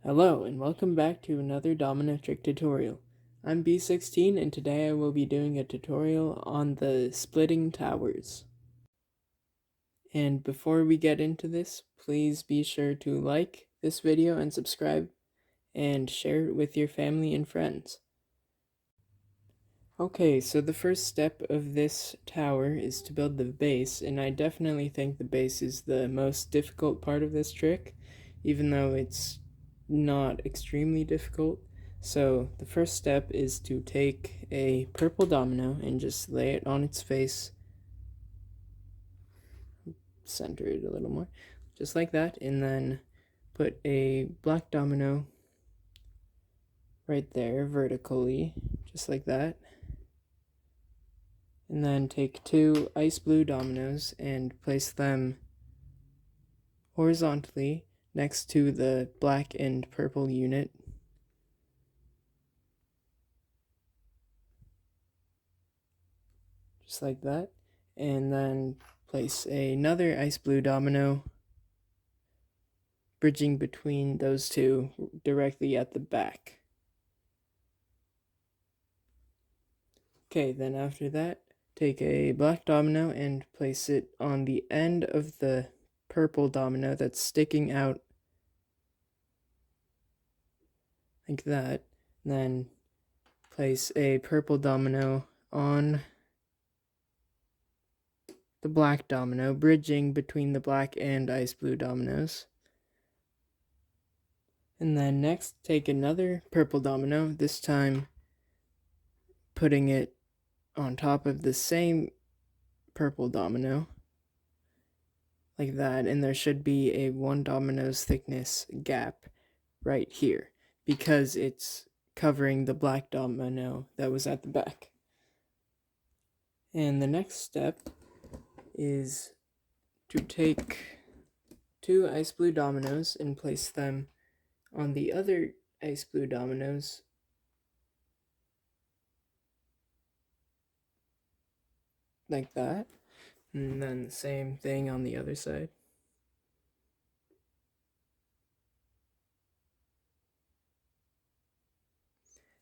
Hello and welcome back to another domino trick tutorial. I'm B16 and today I will be doing a tutorial on the splitting towers. And before we get into this, please be sure to like this video and subscribe and share it with your family and friends. Okay, so the first step of this tower is to build the base, and I definitely think the base is the most difficult part of this trick, even though it's not extremely difficult. So the first step is to take a purple domino and just lay it on its face, center it a little more, just like that, and then put a black domino right there vertically, just like that. And then take two ice blue dominoes and place them horizontally next to the black and purple unit. Just like that. And then place another ice blue domino bridging between those two directly at the back. Okay, then after that, take a black domino and place it on the end of the purple domino that's sticking out like that. Then place a purple domino on the black domino, bridging between the black and ice blue dominoes. And then next, take another purple domino, this time putting it on top of the same purple domino, like that, and there should be a 1 domino's thickness gap right here, because it's covering the black domino that was at the back. And the next step is to take 2 ice blue dominoes and place them on the other ice blue dominoes like that, and then the same thing on the other side.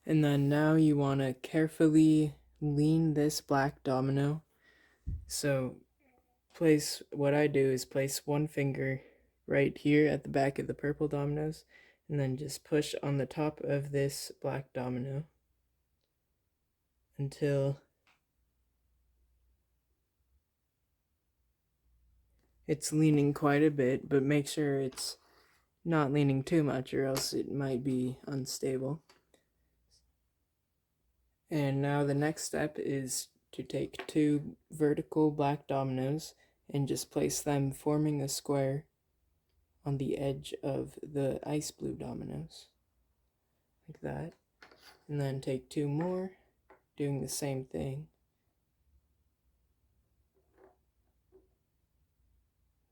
And then now you want to carefully lean this black domino. So what I do is place one finger right here at the back of the purple dominoes, and then just push on the top of this black domino until it's leaning quite a bit, but make sure it's not leaning too much or else it might be unstable. And now the next step is to take 2 vertical black dominoes and just place them forming a square on the edge of the ice blue dominoes, like that. And then take 2 more, doing the same thing,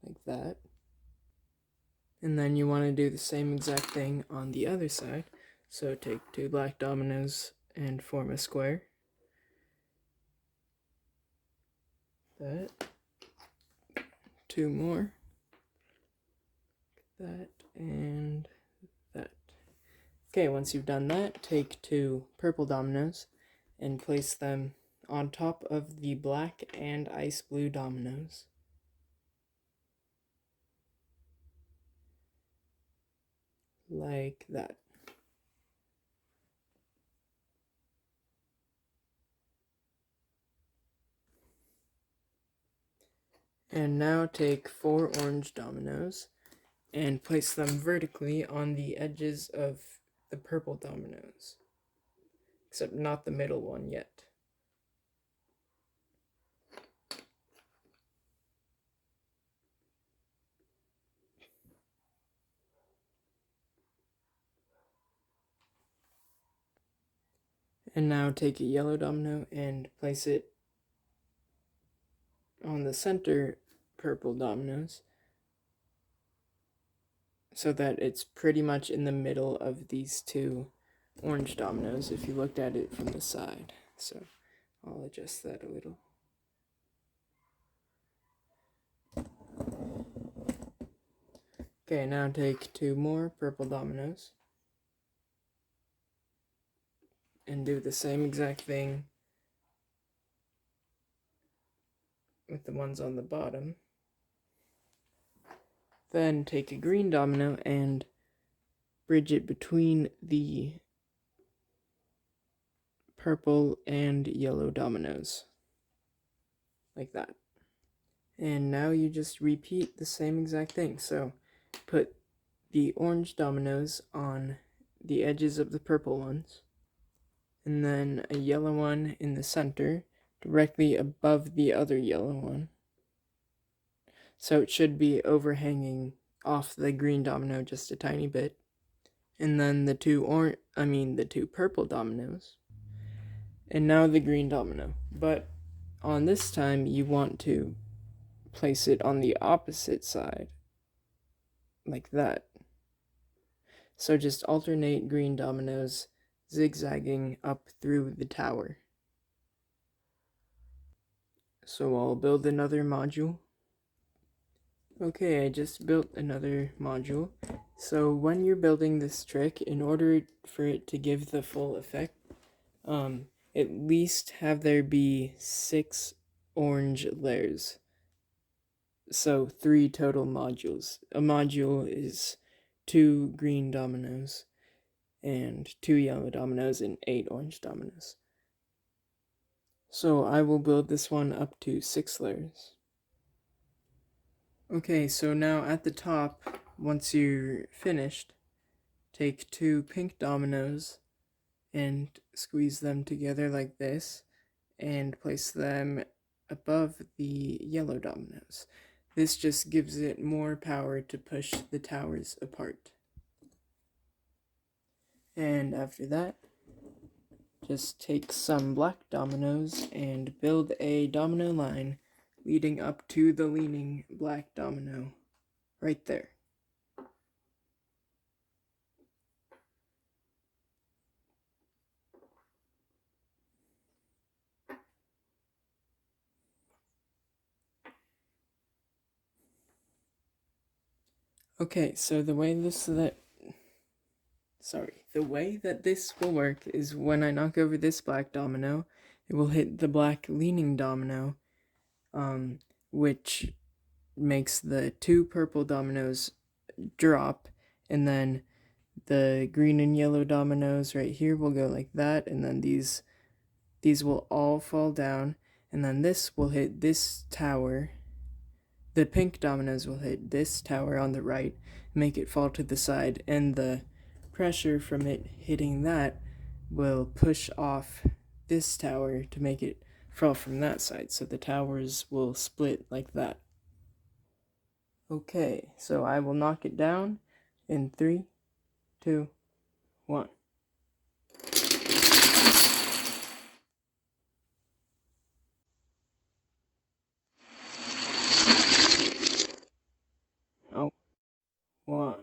like that. And then you want to do the same exact thing on the other side. So take 2 black dominoes and form a square. That. 2 more. That and that. Okay, once you've done that, take 2 purple dominoes and place them on top of the black and ice blue dominoes. Like that. And now take 4 orange dominoes and place them vertically on the edges of the purple dominoes, except not the middle one yet. And now take a yellow domino and place it on the center purple dominoes so that it's pretty much in the middle of these 2 orange dominoes if you looked at it from the side. So I'll adjust that a little. Okay, now take 2 more purple dominoes and do the same exact thing with the ones on the bottom. Then take a green domino and bridge it between the purple and yellow dominoes, like that. And now you just repeat the same exact thing. So put the orange dominoes on the edges of the purple ones, and then a yellow one in the center, directly above the other yellow one. So it should be overhanging off the green domino just a tiny bit. And then the two purple dominoes. And now the green domino. But on this time you want to place it on the opposite side, like that. So just alternate green dominoes zigzagging up through the tower. So I'll build another module. Okay, I just built another module. So when you're building this trick, in order for it to give the full effect, at least have there be 6 orange layers. So 3 total modules. A module is 2 green dominoes and 2 yellow dominoes and 8 orange dominoes. So I will build this one up to 6 layers. Okay, so now at the top, once you're finished, take 2 pink dominoes and squeeze them together like this and place them above the yellow dominoes. This just gives it more power to push the towers apart. And after that, just take some black dominoes and build a domino line leading up to the leaning black domino right there. Okay, so the way that this will work is when I knock over this black domino, it will hit the black leaning domino, which makes the 2 purple dominoes drop, and then the green and yellow dominoes right here will go like that, and then these will all fall down, and then this will hit this tower. The pink dominoes will hit this tower on the right, make it fall to the side, and the pressure from it hitting that will push off this tower to make it fall from that side, so the towers will split like that. Okay, so I will knock it down in 3, 2, 1. Oh, 1.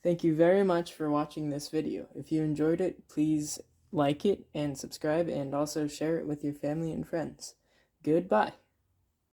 Thank you very much for watching this video. If you enjoyed it, please like it and subscribe, and also share it with your family and friends. Goodbye.